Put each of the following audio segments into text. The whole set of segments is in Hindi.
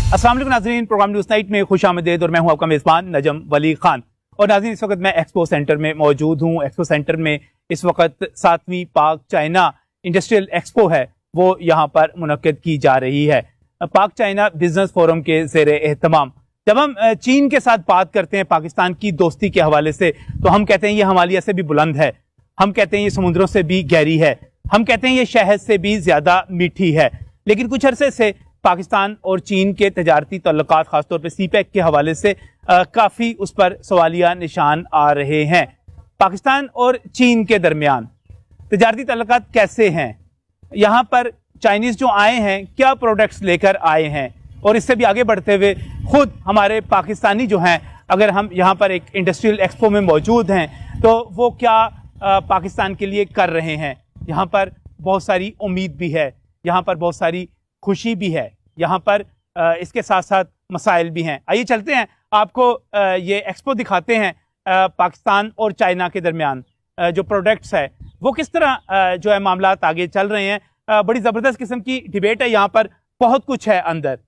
अस्सलाम वालेकुम नाज़रीन, प्रोग्राम न्यूज़ नाइट में खुश आमदीद और मैं हूं आपका मेज़बान नजम वली खान। और नाज़रीन, इस वक्त मैं एक्सपो सेंटर में मौजूद हूं। एक्सपो सेंटर में इस वक्त 7वीं पाक चाइना इंडस्ट्रियल एक्सपो है, वो यहाँ पर मुनक्किद की जा रही है। पाक चाइना बिजनेस फोरम के ज़ेरे एहतमाम। जब हम चीन के साथ बात करते हैं पाकिस्तान की दोस्ती के हवाले से, तो हम कहते हैं ये हिमालय से भी बुलंद है, हम कहते हैं ये समुद्रों से भी गहरी है, हम कहते हैं ये शहद से भी ज्यादा मीठी है। लेकिन कुछ अरसे से पाकिस्तान और चीन के तजारती तल्लुकात, खासतौर पर सीपैक के हवाले से काफ़ी उस पर सवालिया निशान आ रहे हैं। पाकिस्तान और चीन के दरमियान तजारती तल्लुकात कैसे हैं? यहाँ पर चाइनीज़ जो आए हैं, क्या प्रोडक्ट्स लेकर आए हैं? और इससे भी आगे बढ़ते हुए खुद हमारे पाकिस्तानी जो हैं, अगर हम यहाँ पर एक इंडस्ट्रियल एक्सपो में मौजूद हैं, तो वो क्या पाकिस्तान के लिए कर रहे हैं? यहाँ पर बहुत सारी उम्मीद भी है, यहाँ पर बहुत सारी खुशी भी है, यहाँ पर इसके साथ साथ मसाइल भी हैं। आइए चलते हैं, आपको ये एक्सपो दिखाते हैं। पाकिस्तान और चाइना के दरमियान जो प्रोडक्ट्स है, वो किस तरह जो है मामलात आगे चल रहे हैं। बड़ी ज़बरदस्त किस्म की डिबेट है, यहाँ पर बहुत कुछ है अंदर।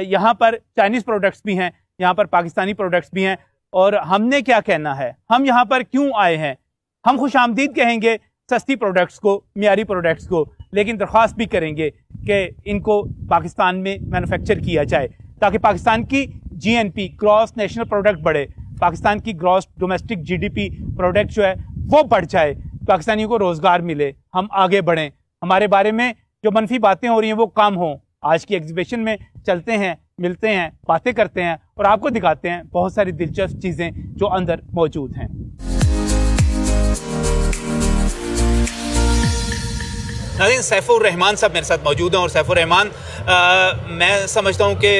यहाँ पर चाइनीज़ प्रोडक्ट्स भी हैं, यहाँ पर पाकिस्तानी प्रोडक्ट्स भी हैं, और हमने क्या कहना है, हम यहाँ पर क्यों आए हैं। हम खुशामदीद कहेंगे सस्ती प्रोडक्ट्स को, मियारी प्रोडक्ट्स को, लेकिन दरख्वास्त भी करेंगे कि इनको पाकिस्तान में मैन्युफैक्चर किया जाए, ताकि पाकिस्तान की जीएनपी, ग्रॉस नेशनल प्रोडक्ट बढ़े, पाकिस्तान की ग्रॉस डोमेस्टिक जीडीपी प्रोडक्ट जो है वो बढ़ जाए, पाकिस्तानियों को रोज़गार मिले, हम आगे बढ़ें, हमारे बारे में जो मनफी बातें हो रही हैं वो कम हों। आज की एग्जीबिशन में चलते हैं, मिलते हैं, बातें करते हैं और आपको दिखाते हैं बहुत सारी दिलचस्प चीज़ें जो अंदर मौजूद हैं। नाज़रीन, सैफुर रहमान साहब मेरे साथ मौजूद हैं, और सैफुर रहमान, मैं समझता हूँ कि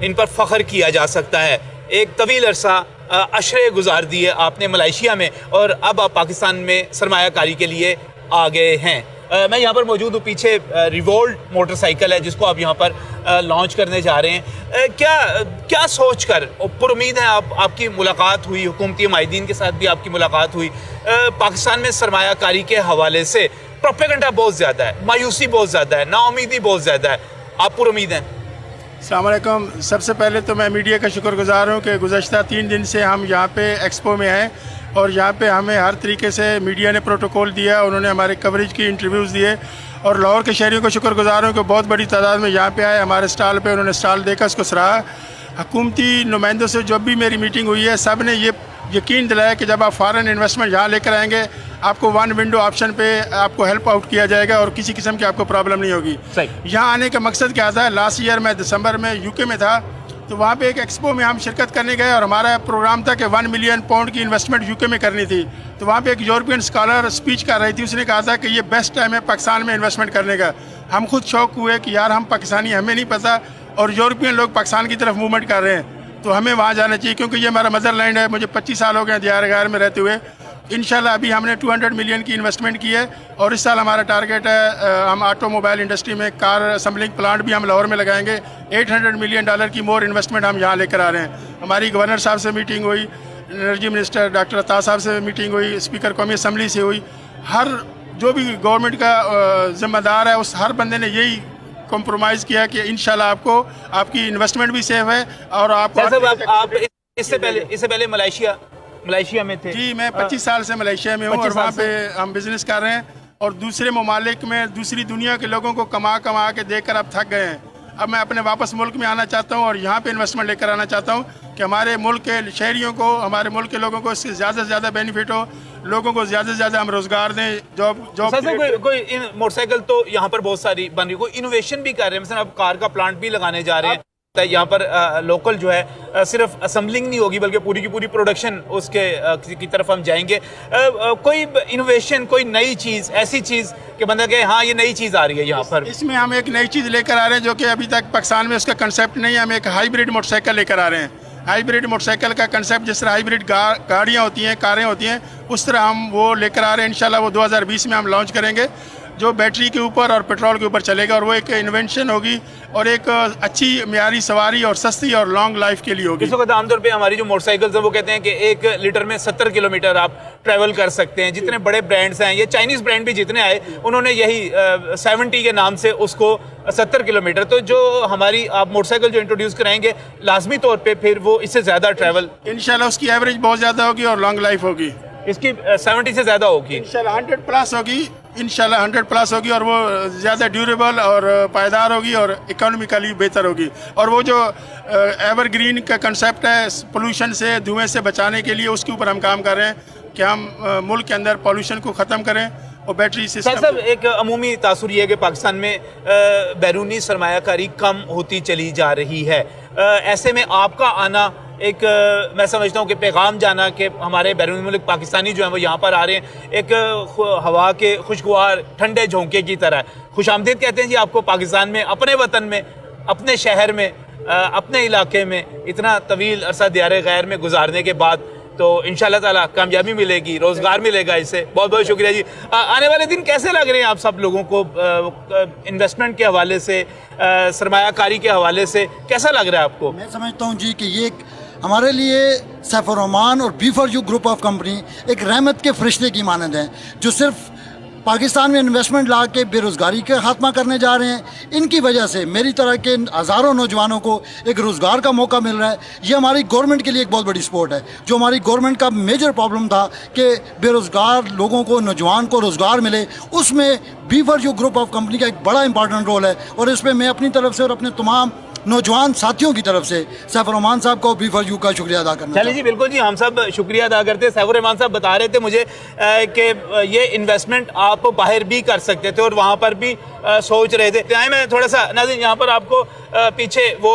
इन पर फ़ख्र किया जा सकता है। एक तवील अरसा अशरे गुजार दिए आपने मलेशिया में, और अब आप पाकिस्तान में सरमायाकारी के लिए आ गए हैं। मैं यहाँ पर मौजूद हूँ, पीछे रिवोल्ट मोटरसाइकिल है जिसको आप यहाँ पर लॉन्च करने जा रहे हैं। क्या सोच कर, पर उम्मीद है आपकी मुलाकात हुई, हुकूमती माहिदीन के साथ भी आपकी मुलाकात हुई। पाकिस्तान में सरमायाकारी के हवाले से प्रोपेगेंडा बहुत ज़्यादा है, मायूसी बहुत ज़्यादा है, नाउमीदी बहुत ज़्यादा है, आप पर उम्मीद हैं? अस्सलाम वालेकुम। सबसे पहले तो मैं मीडिया का शुक्रगुजार हूँ कि गुज़श्ता 3 दिन से हम यहाँ पे एक्सपो में हैं, और यहाँ पे हमें हर तरीके से मीडिया ने प्रोटोकॉल दिया, उन्होंने हमारे कवरेज की इंटरव्यूज़ दिए, और लाहौर के शहरियों को शुक्रगुजार हूँ कि बहुत बड़ी तादाद में यहाँ पे आए, हमारे स्टॉल पे उन्होंने स्टॉल देकर उसको सराहा। हुकूमती नुमाइंदों से जब भी मेरी मीटिंग हुई है, सब ने ये यकीन दिलाया कि जब आप फ़ॉरेन इन्वेस्टमेंट यहाँ लेकर आएंगे, आपको 1 विंडो ऑप्शन पे आपको हेल्प आउट किया जाएगा और किसी किस्म की आपको प्रॉब्लम नहीं होगी। यहाँ आने का मकसद क्या था? लास्ट ईयर मैं दिसंबर में यूके में था, तो वहाँ पे एक एक्सपो में हम शिरकत करने गए, और हमारा प्रोग्राम था कि 1 मिलियन पाउंड की इन्वेस्टमेंट यूके में करनी थी। तो वहाँ पे एक यूरोपियन स्कॉलर स्पीच कर रही थी, उसने कहा था कि ये बेस्ट टाइम है पाकिस्तान में इन्वेस्टमेंट करने का। हम खुद शौक हुए कि यार हम पाकिस्तानी, हमें नहीं पता, और यूरोपियन लोग पाकिस्तान की तरफ मूवमेंट कर रहे हैं, तो हमें वहाँ जाना चाहिए, क्योंकि ये हमारा मदरलैंड है। मुझे 25 साल हो गए दियारगार में रहते हुए। इंशाल्लाह अभी हमने 200 मिलियन की इन्वेस्टमेंट की है, और इस साल हमारा टारगेट है हम ऑटोमोबाइल इंडस्ट्री में कार असम्बलिंग प्लांट भी हम लाहौर में लगाएंगे। $800 मिलियन की मोर इन्वेस्टमेंट हम यहाँ लेकर आ रहे हैं। हमारी गवर्नर साहब से मीटिंग हुई, एनर्जी मिनिस्टर डॉक्टर अता साहब से मीटिंग हुई, स्पीकर कौमी असम्बली से हुई। हर जो भी गवर्नमेंट का जिम्मेदार है, उस हर बंदे ने यही कॉम्प्रोमाइज़ किया कि इंशाल्लाह आपको आपकी इन्वेस्टमेंट भी सेफ है, और आप इससे पहले मलेशिया में थे? जी, मैं 25 साल से मलेशिया में हूँ, और वहाँ पे हम बिजनेस कर रहे हैं, और दूसरे ममालिक में दूसरी दुनिया के लोगों को कमा के देखकर अब थक गए हैं। अब मैं अपने वापस मुल्क में आना चाहता हूँ, और यहाँ पे इन्वेस्टमेंट लेकर आना चाहता हूँ कि हमारे मुल्क के शहरियों को, हमारे मुल्क के लोगों को इससे ज़्यादा से ज़्यादा बेनिफिट हो, लोगों को ज़्यादा से ज़्यादा हम रोज़गार दें, जॉब। कोई मोटरसाइकिल तो यहाँ पर बहुत सारी बन रही, कोई इनोवेशन भी कर रहे हैं, मतलब अब कार का प्लांट भी लगाने जा रहे हैं। यहाँ पर लोकल जो है सिर्फ असम्बलिंग नहीं होगी, बल्कि पूरी की पूरी प्रोडक्शन उसके की तरफ हम जाएंगे। कोई इनोवेशन, कोई नई चीज़, ऐसी चीज़ कि बंदा कहे हाँ ये नई चीज़ आ रही है यहाँ पर। इसमें हम एक नई चीज़ लेकर आ रहे हैं जो कि अभी तक पाकिस्तान में उसका कंसेप्ट नहीं है। हम एक हाइब्रिड मोटरसाइकिल लेकर आ रहे हैं। हाइब्रिड मोटरसाइकिल का कंसेप्ट, जिस तरह हाइब्रिड गाड़ियाँ होती हैं, कारें होती हैं, उस तरह हम वो लेकर आ रहे हैं। इंशाल्लाह वो 2020 में हम लॉन्च करेंगे, जो बैटरी के ऊपर और पेट्रोल के ऊपर चलेगा, और वो एक इन्वेंशन होगी और एक अच्छी मियारी सवारी और सस्ती और लॉन्ग लाइफ के लिए होगी। इस वक्त आमतौर पे हमारी जो मोटरसाइकिल्स हैं वो कहते हैं कि 1 लीटर में 70 किलोमीटर आप ट्रैवल कर सकते हैं। जितने बड़े ब्रांड्स हैं, ये चाइनीज़ ब्रांड भी जितने आए उन्होंने यही 70 के नाम से उसको 70 किलोमीटर, तो जो हमारी आप मोटरसाइकिल जो इंट्रोड्यूस कराएंगे लाजमी तौर पर फिर वो इससे ज़्यादा ट्रैवल, इंशाल्लाह उसकी एवरेज बहुत ज़्यादा होगी और लॉन्ग लाइफ होगी, इसकी 70 से ज़्यादा होगी इंशाल्लाह 100 प्लस होगी, इंशाल्लाह 100 प्लस होगी, और वो ज़्यादा ड्यूरेबल और पायदार होगी और इकोनॉमिकली बेहतर होगी। और वो जो एवरग्रीन का कंसेप्ट है पोल्यूशन से, धुएं से बचाने के लिए, उसके ऊपर हम काम कर रहे हैं कि हम मुल्क के अंदर पोल्यूशन को ख़त्म करें और बैटरी सिस्टम। सब एक अमूमी तासुर ये है कि पाकिस्तान में बैरूनी सरमायाकारी कम होती चली जा रही है। ऐसे में आपका आना एक मैं समझता हूँ कि पैगाम जाना कि हमारे बैरून मुल्क पाकिस्तानी जो हैं वो यहाँ पर आ रहे हैं, एक हवा के खुशगवार ठंडे झोंके की तरह। खुशामदीद कहते हैं जी आपको पाकिस्तान में, अपने वतन में, अपने शहर में, अपने इलाके में इतना तवील अरसा दियारे गैर में गुजारने के बाद तो इंशाल्लाह ताला कामयाबी मिलेगी, रोज़गार मिलेगा इससे। बहुत बहुत शुक्रिया जी। आने वाले दिन कैसे लग रहे हैं आप सब लोगों को, इन्वेस्टमेंट के हवाले से, सरमायाकारी के हवाले से कैसा लग रहा है आपको? मैं समझता हूँ जी कि ये हमारे लिए सैफ रहमान और B4U ग्रुप ऑफ कंपनी एक रहमत के फरिश्ते की मानद है, जो सिर्फ पाकिस्तान में इन्वेस्टमेंट ला के बेरोज़गारी का खात्मा करने जा रहे हैं। इनकी वजह से मेरी तरह के हज़ारों नौजवानों को एक रोज़गार का मौका मिल रहा है। ये हमारी गवर्नमेंट के लिए एक बहुत बड़ी सपोर्ट है। जो हमारी गवर्नमेंट का मेजर प्रॉब्लम था कि बेरोज़गार लोगों को, नौजवान को रोज़गार मिले, उसमें B4U ग्रुप ऑफ कंपनी का एक बड़ा इंपॉर्टेंट रोल है। और इस पर मैं अपनी तरफ से और अपने तमाम नौजवान साथियों की तरफ से सैफ रहमान साहब को B4U का शुक्रिया अदा करना। चलिए जी, बिल्कुल जी, हम सब शुक्रिया अदा करते हैं। सैफ रहमान साहब बता रहे थे मुझे कि ये इन्वेस्टमेंट आप बाहर भी कर सकते थे और वहाँ पर भी सोच रहे थे। आए मैं थोड़ा सा नाज़रीन यहाँ पर आपको पीछे वो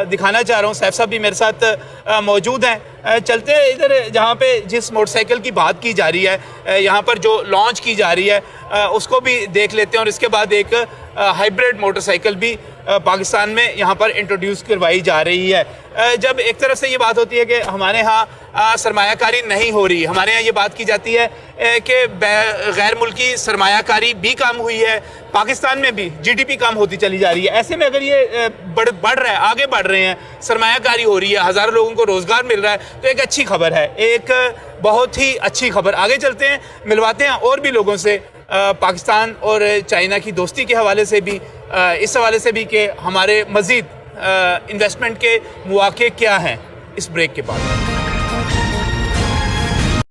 दिखाना चाह रहा हूँ। सैफ साहब भी मेरे साथ मौजूद हैं। चलते हैं इधर जहाँ पे जिस मोटरसाइकिल की बात की जा रही है, यहाँ पर जो लॉन्च की जा रही है उसको भी देख लेते हैं। और इसके बाद एक हाइब्रिड मोटरसाइकिल भी पाकिस्तान में यहाँ पर इंट्रोड्यूस करवाई जा रही है। जब एक तरफ से ये बात होती है कि हमारे यहाँ सरमायाकारी नहीं हो रही, हमारे यहाँ ये बात की जाती है कि गैर मुल्की सरमायाकारी भी कम हुई है, पाकिस्तान में भी GDP कम होती चली जा रही है। ऐसे में अगर ये बढ़ रहा है, आगे बढ़ रहे हैं, सरमायाकारी हो रही है, हज़ारों लोगों को रोज़गार मिल रहा है, तो एक अच्छी खबर है, एक बहुत ही अच्छी खबर। आगे चलते हैं, मिलवाते हैं और भी लोगों से, पाकिस्तान और चाइना की दोस्ती के हवाले से भी, इस हवाले से भी कि हमारे मज़ीद इन्वेस्टमेंट के मौके क्या हैं इस ब्रेक के बाद।